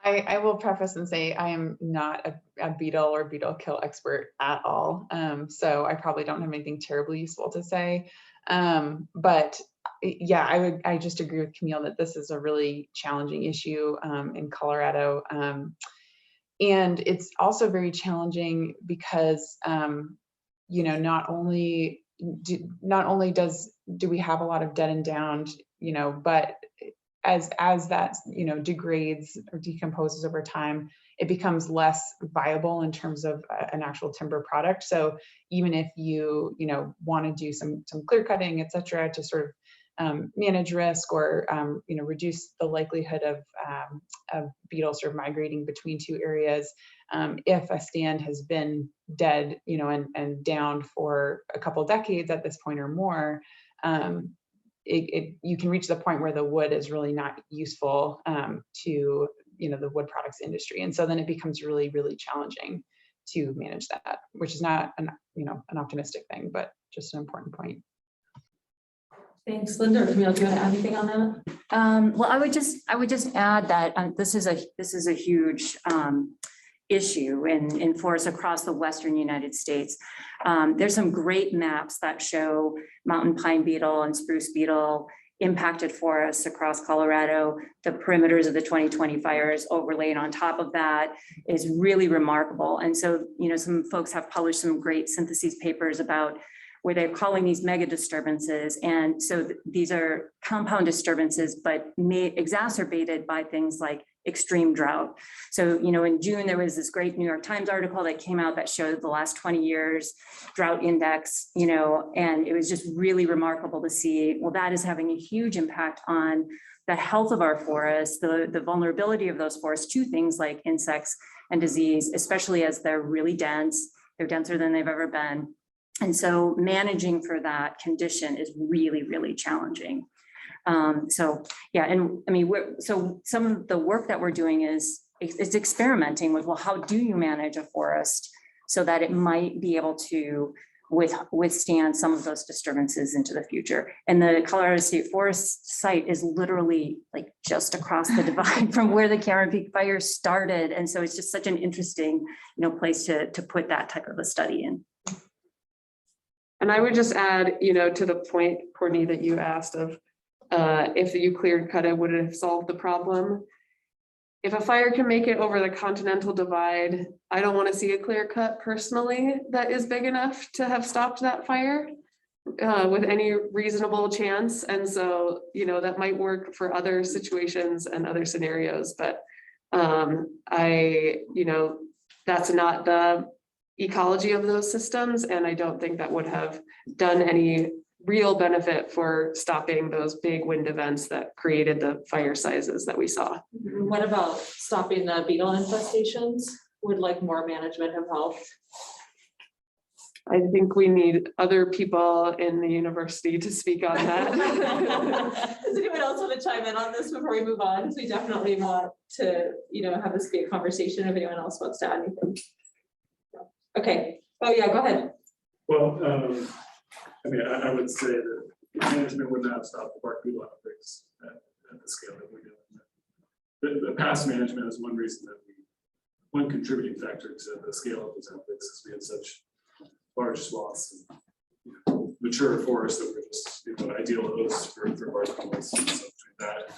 I will preface and say I am not a beetle or beetle kill expert at all. So I probably don't have anything terribly useful to say. But yeah, I just agree with Camille that this is a really challenging issue in Colorado. And it's also very challenging because, you know, not only do we have a lot of dead and downed, you know, but as that, you know, degrades or decomposes over time, it becomes less viable in terms of an actual timber product. So even if you know, want to do some clear cutting, et cetera, to sort of manage risk or, you know, reduce the likelihood of beetles sort of migrating between two areas, if a stand has been dead, you know, and downed for a couple decades at this point or more, you can reach the point where the wood is really not useful to, you know, the wood products industry. And so then it becomes really, really challenging to manage that, which is not an, an optimistic thing, but just an important point. Thanks, Linda or Camille, do you want to add anything on that? Well, I would just add that this is a huge issue in forests across the Western United States. There's some great maps that show mountain pine beetle and spruce beetle impacted forests across Colorado. The perimeters of the 2020 fires overlaid on top of that is really remarkable. And so, some folks have published some great syntheses papers about where they're calling these mega disturbances. And so these are compound disturbances, but exacerbated by things like extreme drought. So, in June, there was this great New York Times article that came out that showed the last 20 years drought index, and it was just really remarkable to see, well, that is having a huge impact on the health of our forests, the vulnerability of those forests to things like insects and disease, especially as they're really dense. They're denser than they've ever been. And so managing for that condition is really, really challenging. So yeah, and I mean, so some of the work that we're doing is it's experimenting with, well, how do you manage a forest so that it might be able to withstand some of those disturbances into the future. And the Colorado State Forest site is literally like just across the divide from where the Cameron Peak fire started. And so it's just such an interesting, place to put that type of a study in. And I would just add, to the point, Courtney, that you asked of if you cleared cut it, would it have solved the problem? If a fire can make it over the continental divide, I don't want to see a clear cut personally that is big enough to have stopped that fire with any reasonable chance. And so, that might work for other situations and other scenarios, but that's not the ecology of those systems. And I don't think that would have done any real benefit for stopping those big wind events that created the fire sizes that we saw. What about stopping the beetle infestations? Would like more management have helped? I think we need other people in the university to speak on that. Does anyone else want to chime in on this before we move on? Because we definitely want to, have this be a conversation if anyone else wants to add anything. Okay. Oh yeah, go ahead. Well, I would say that management would not have stopped the bark beetle outbreaks at the scale that we're doing. The past management is one reason that one contributing factor to the scale of those outbreaks is we had such large swaths of mature forests that were just ideal hosts for bark beetles. So between that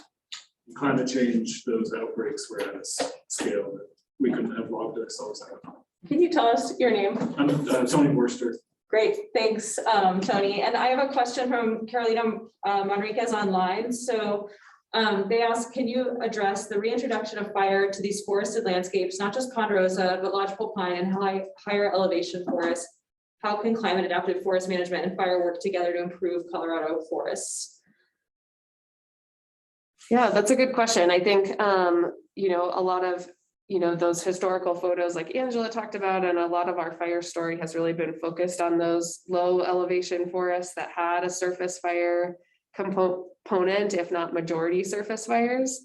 and climate change, those outbreaks were at a scale that we couldn't have logged ourselves out. Can you tell us your name? I'm Tony Borster. Great, thanks, Tony. And I have a question from Carolina Manriquez online. So they ask, can you address the reintroduction of fire to these forested landscapes, not just ponderosa, but lodgepole pine and higher elevation forests? How can climate adaptive forest management and fire work together to improve Colorado forests? Yeah, that's a good question. I think, a lot of those historical photos like Angela talked about, and a lot of our fire story has really been focused on those low elevation forests that had a surface fire component, if not majority surface fires.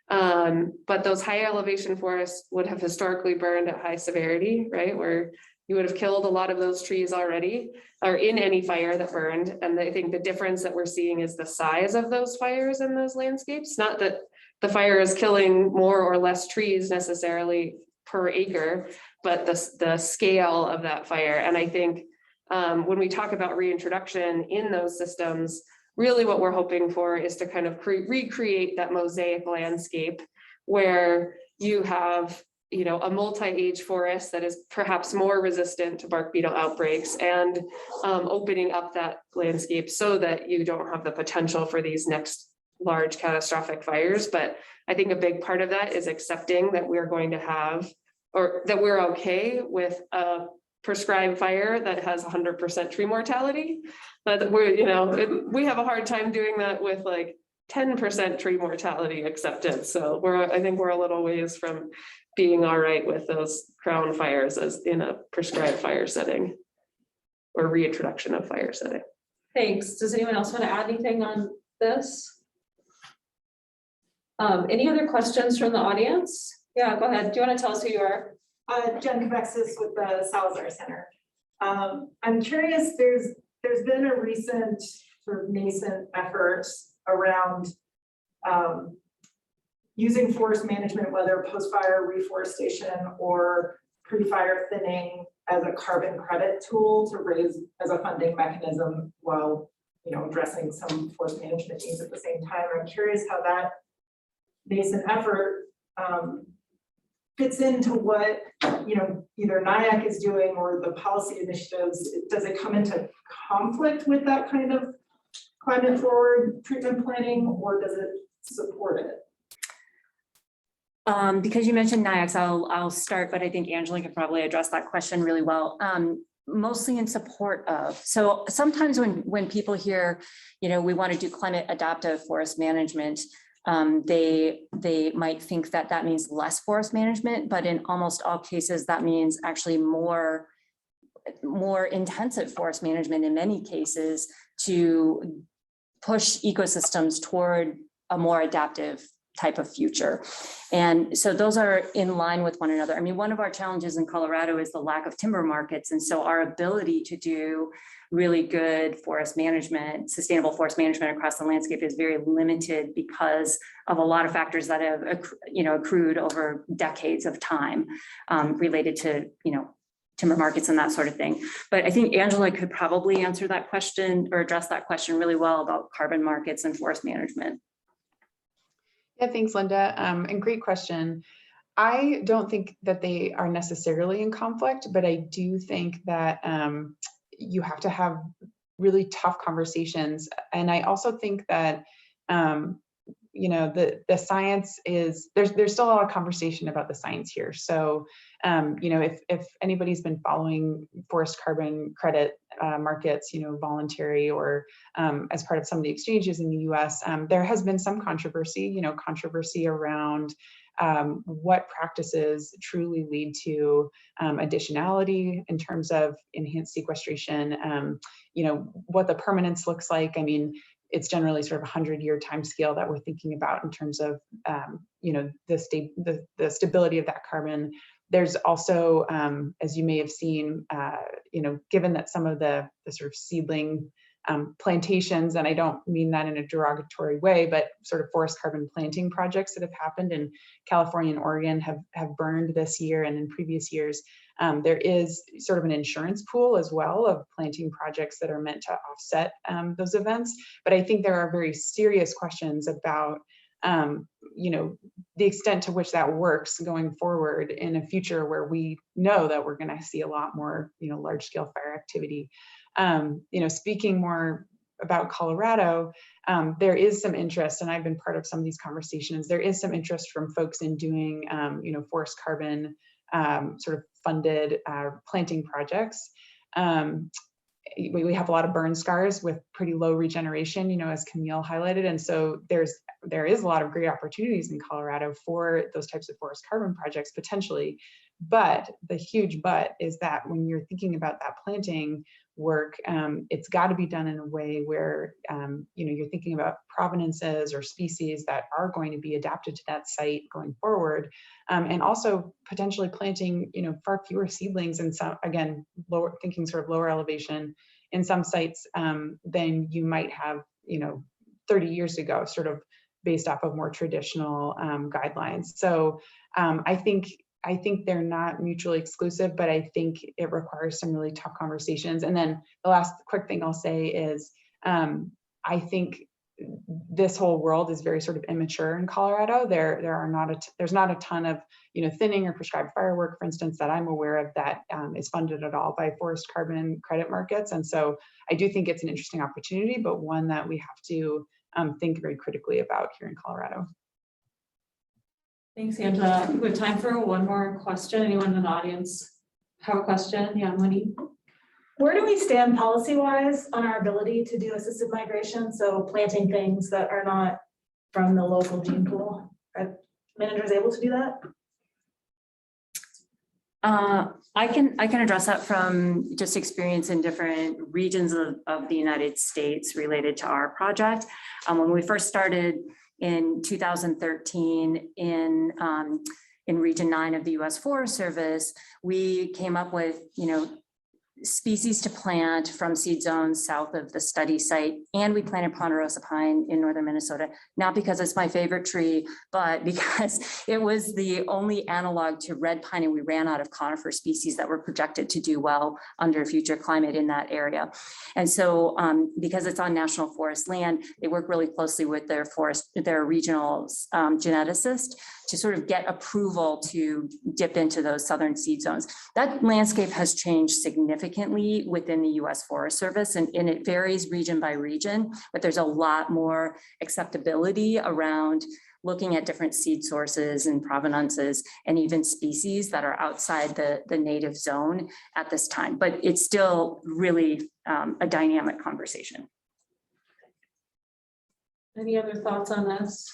But those high elevation forests would have historically burned at high severity, right? Where you would have killed a lot of those trees already, or in any fire that burned. And I think the difference that we're seeing is the size of those fires in those landscapes, not that the fire is killing more or less trees necessarily per acre, but the scale of that fire. And I think when we talk about reintroduction in those systems, really what we're hoping for is to kind of recreate that mosaic landscape where you have, a multi-age forest that is perhaps more resistant to bark beetle outbreaks, and opening up that landscape so that you don't have the potential for these next large catastrophic fires. But I think a big part of that is accepting that we're going to have, or that we're okay with a prescribed fire that has 100% tree mortality. But we have a hard time doing that with like 10% tree mortality acceptance. So I think we're a little ways from being all right with those crown fires as in a prescribed fire setting or reintroduction of fire setting. Thanks. Does anyone else want to add anything on this? Any other questions from the audience? Yeah, go ahead. Do you want to tell us who you are? Jen Kavexis with the Salazar Center. I'm curious, there's been a recent sort of nascent effort around using forest management, whether post-fire reforestation or pre-fire thinning, as a carbon credit tool to raise as a funding mechanism while, you know, addressing some forest management needs at the same time. I'm curious how that nascent effort fits into what, you know, either NIAC is doing or the policy initiatives. Does it come into conflict with that kind of climate forward treatment planning, or does it support it? Because you mentioned NIAX, I'll start, but I think Angela could probably address that question really well. Mostly in support of. So sometimes when people hear, you know, we want to do climate adaptive forest management, they might think that that means less forest management, but in almost all cases, that means actually more intensive forest management in many cases to push ecosystems toward a more adaptive type of future. And so those are in line with one another. I mean, one of our challenges in Colorado is the lack of timber markets. And so our ability to do really good forest management, sustainable forest management across the landscape is very limited because of a lot of factors that have, accrued over decades of time related to, timber markets and that sort of thing. But I think Angela could probably answer that question or address that question really well about carbon markets and forest management. Yeah, thanks, Linda. And great question. I don't think that they are necessarily in conflict, but I do think that you have to have really tough conversations. And I also think that, the science is, there's still a lot of conversation about the science here. So, if anybody's been following forest carbon credit markets, voluntary or as part of some of the exchanges in the US, there has been some controversy around what practices truly lead to additionality in terms of enhanced sequestration, what the permanence looks like. I mean, it's generally sort of a 100-year time scale that we're thinking about in terms of, the stability of that carbon. There's also, as you may have seen, given that some of the sort of seedling plantations, and I don't mean that in a derogatory way, but sort of forest carbon planting projects that have happened in California and Oregon have burned this year and in previous years. There is sort of an insurance pool as well of planting projects that are meant to offset those events. But I think there are very serious questions about the extent to which that works going forward in a future where we know that we're going to see a lot more, large scale fire activity. Speaking more about Colorado, there is some interest, and I've been part of some of these conversations. There is some interest from folks in doing, forest carbon sort of funded planting projects. We have a lot of burn scars with pretty low regeneration, as Camille highlighted. And so there is a lot of great opportunities in Colorado for those types of forest carbon projects potentially. But the huge but is that when you're thinking about that planting work, it's got to be done in a way where, you're thinking about provenances or species that are going to be adapted to that site going forward. And also potentially planting, far fewer seedlings and some, again, thinking sort of lower elevation in some sites than you might have, 30 years ago, sort of based off of more traditional guidelines. So I think they're not mutually exclusive, but I think it requires some really tough conversations. And then the last quick thing I'll say is, I think this whole world is very sort of immature in Colorado. There's not a ton of thinning or prescribed firework, for instance, that I'm aware of that is funded at all by forest carbon credit markets. And so I do think it's an interesting opportunity, but one that we have to think very critically about here in Colorado. Thanks, Angela. I think we have time for one more question. Anyone in the audience have a question? Yeah, Monique. Where do we stand policy-wise on our ability to do assisted migration? So planting things that are not from the local gene pool. Are managers able to do that? I can address that from just experience in different regions of the United States related to our project. When we first started in 2013 in in Region 9 of the US Forest Service, we came up with, species to plant from seed zones south of the study site. And we planted ponderosa pine in northern Minnesota, not because it's my favorite tree, but because it was the only analog to red pine, and we ran out of conifer species that were projected to do well under future climate in that area. And so because it's on national forest land, they work really closely with their regional geneticist to sort of get approval to dip into those southern seed zones. That landscape has changed significantly within the US Forest Service, and it varies region by region, but there's a lot more acceptability around looking at different seed sources and provenances and even species that are outside the native zone at this time. But it's still really a dynamic conversation. Any other thoughts on this?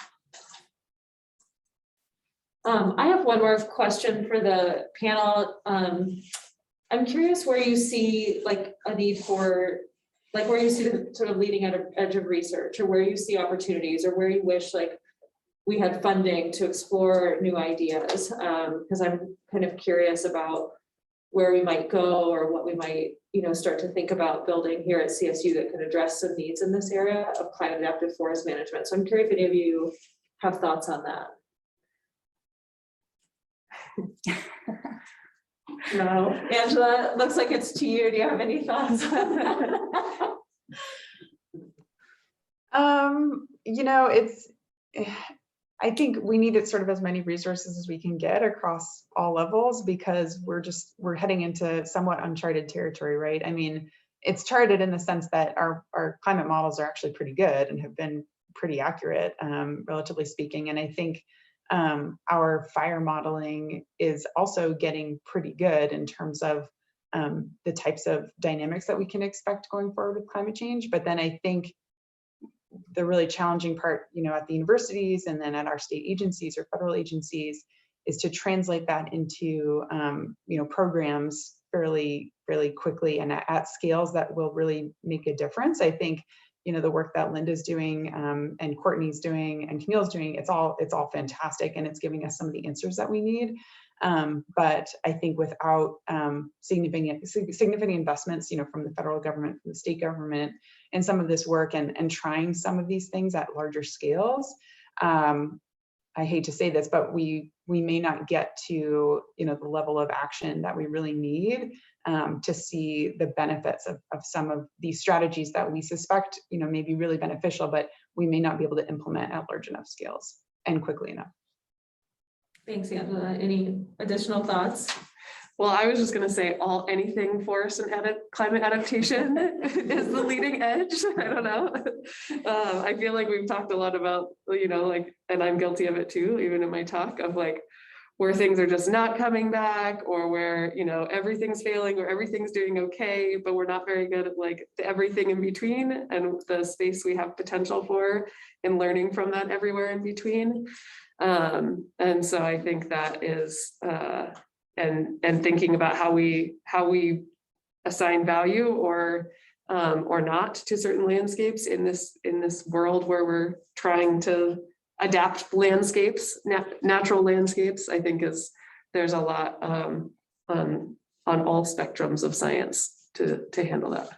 I have one more question for the panel. I'm curious where you see like a need for, like where you see the sort of leading edge of research, or where you see opportunities, or where you wish like we had funding to explore new ideas. Because I'm kind of curious about where we might go, or what we might, start to think about building here at CSU that could address some needs in this area of climate adaptive forest management. So I'm curious if any of you have thoughts on that. No, Angela, looks like it's to you. Do you have any thoughts? I think we need sort of as many resources as we can get across all levels, because we're heading into somewhat uncharted territory, right? I mean, it's charted in the sense that our climate models are actually pretty good and have been pretty accurate, relatively speaking. And I think our fire modeling is also getting pretty good in terms of the types of dynamics that we can expect going forward with climate change. But then I think the really challenging part, at the universities and then at our state agencies or federal agencies, is to translate that into, programs fairly quickly and at scales that will really make a difference. I think, the work that Linda's doing and Courtney's doing and Camille's doing, it's all fantastic, and it's giving us some of the answers that we need. But I think without significant investments, from the federal government, from the state government, and some of this work and trying some of these things at larger scales, I hate to say this, but we may not get to the level of action that we really need to see the benefits of some of these strategies that we suspect may be really beneficial, but we may not be able to implement at large enough scales and quickly enough. Thanks, Angela. Any additional thoughts? Well, I was just going to say anything forest and climate adaptation is the leading edge. I don't know. I feel like we've talked a lot about, and I'm guilty of it too, even in my talk, of where things are just not coming back, or where, everything's failing or everything's doing okay, but we're not very good at the everything in between and the space we have potential for and learning from that everywhere in between. And so I think that is, and thinking about how we assign value or not to certain landscapes in this world where we're trying to adapt landscapes, natural landscapes, I think there's a lot on all spectrums of science to handle that.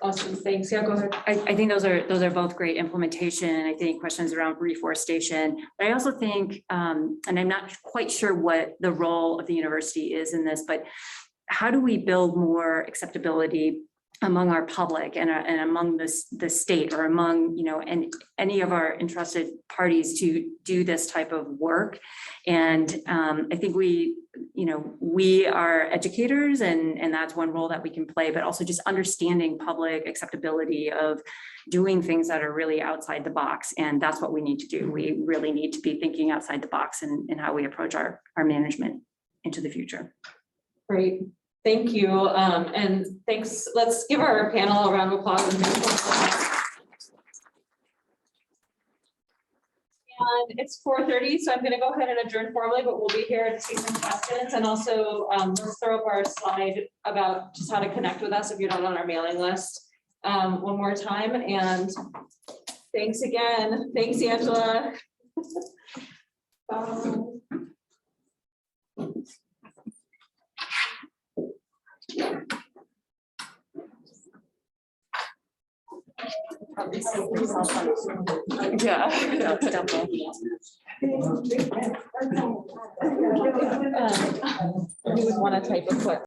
Awesome, thanks. Yeah, go ahead. I think those are both great implementation. I think questions around reforestation. But I also think, and I'm not quite sure what the role of the university is in this, but how do we build more acceptability among our public and among the state, or among and any of our interested parties to do this type of work? And I think we are educators, and that's one role that we can play, but also just understanding public acceptability of doing things that are really outside the box. And that's what we need to do. We really need to be thinking outside the box in how we approach our management into the future. Great. Thank you. And thanks. Let's give our panel a round of applause. And it's 4:30, so I'm going to go ahead and adjourn formally, but we'll be here to see some questions. And also, let's throw up our slide about just how to connect with us if you're not on our mailing list one more time. And thanks again. Thanks, Angela. Yeah. You would want to type a quick